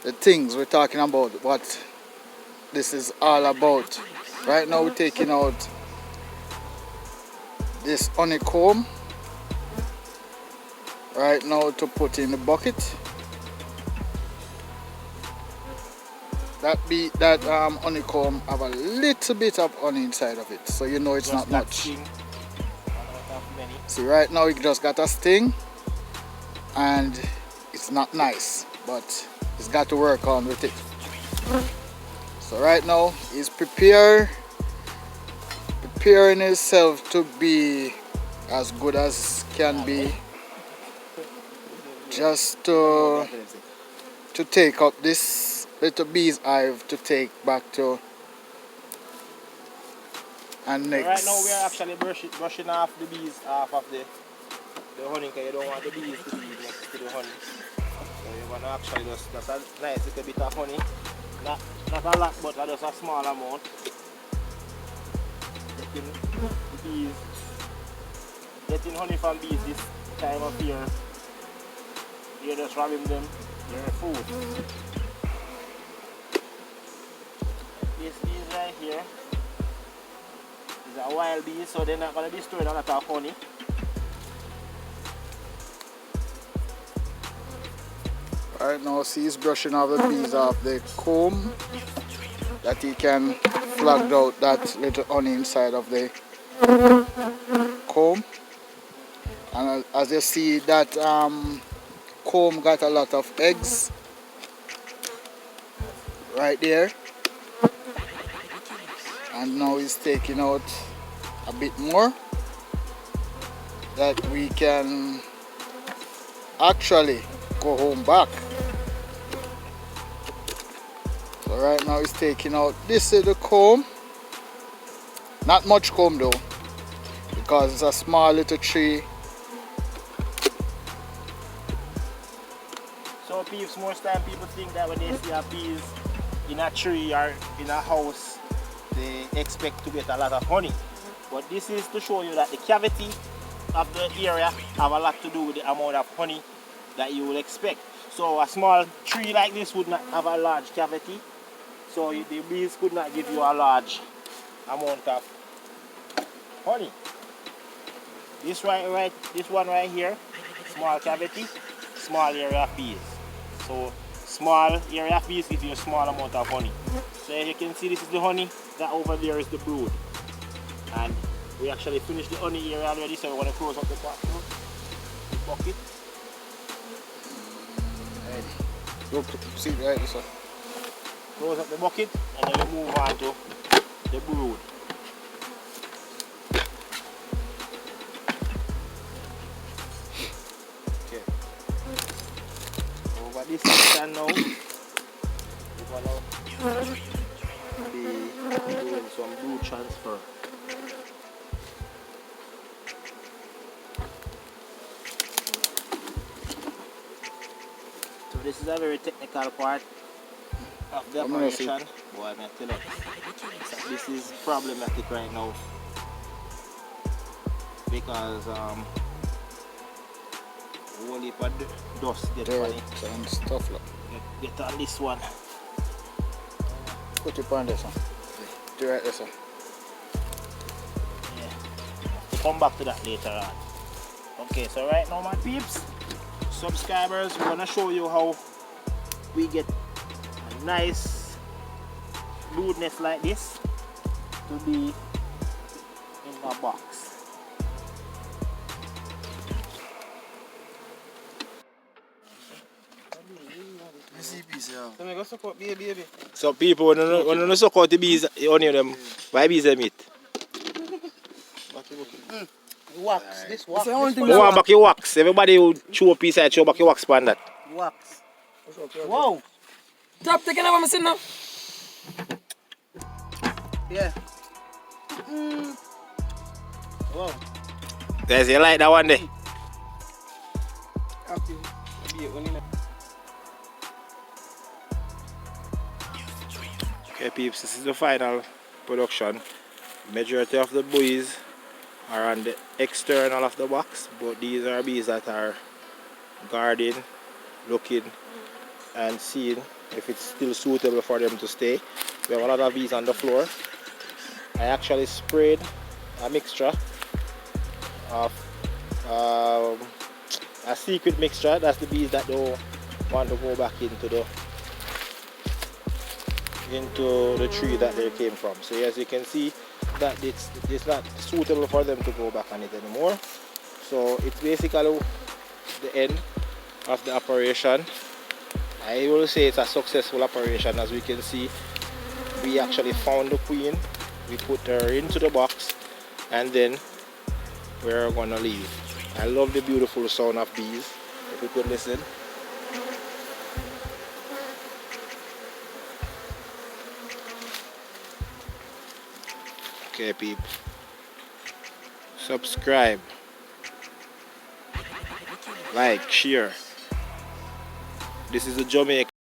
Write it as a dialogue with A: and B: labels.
A: the things we're talking about, what this is all about. Right now we're taking out this honeycomb right now to put in the bucket. That honeycomb have a little bit of honey inside of it, so you know it's
B: Just
A: not much.
B: sting.
A: See, right now it just got a sting and it's not nice, but it's got to work on with it. So right now he's preparing himself to be as good as can be, just to take up this little bee's hive to take back to and next.
B: Right now we are actually brushing off the bees off of the honey, because you don't want the bees to be next to the honey. So you're going to actually just a nice little bit of honey. Not a lot, but just a small amount. Getting honey from bees this time of year, you're just robbing them their food. These bees right here is a wild bee, so they're not going to be storing a lot of honey.
A: Right now, see, he's brushing off the bees off the comb that he can flag out that little honey inside of the comb. And as you see, that comb got a lot of eggs right there. And now he's taking out a bit more that we can actually go home back. So right now he's taking out this little comb. Not much comb though, because it's a small little tree.
B: So peeps, most time people think that when they see a bees in a tree or in a house, they expect to get a lot of honey. But this is to show you that the cavity of the area have a lot to do with the amount of honey that you will expect. So a small tree like this would not have a large cavity, so the bees could not give you a large amount of honey. This one right here, small cavity, small area of bees. So small area of bees give you a small amount of honey. So as you can see, this is the honey, that over there is the brood. And we actually finished the honey area already, so we're going to close up the bucket.
A: Look, see right this one.
B: Close up the bucket and then we move on to the brood. Okay. Over this section now, we're going to be doing some brood transfer. So this is a very technical part of the operation. Boy, I tell you, this is problematic right now because a whole heap of dust get on it
A: and stuff like.
B: Get on this one.
A: Put it on this one. Do right this one.
B: Yeah. Come back to that later on. Okay, so right now my peeps, subscribers, we're gonna show you how we get a nice brood nest like this to be in a box. So people, when you suck out the bees, only them, why bees them eat?
C: Wax, this wax.
B: More back your wax. Everybody will chew a piece and chew back your wax pan that.
C: Wax. Whoa.
D: Stop taking over my sin now.
C: Yeah.
B: Wow. Guys, you like that one there? Okay peeps, this is the final production. Majority of the bees are on the external of the box, but these are bees that are guarding, looking and seeing if it's still suitable for them to stay. We have a lot of bees on the floor. I actually sprayed a mixture of a secret mixture. That's the bees that don't want to go back into the tree that they came from. So as you can see, that it's not suitable for them to go back on it anymore. So it's basically the end of the operation. I will say it's a successful operation. As we can see, we actually found the queen, we put her into the box, and then we're gonna leave. I love the beautiful sound of bees. If you could listen. Okay, people, subscribe, like, share. This is the Jamaican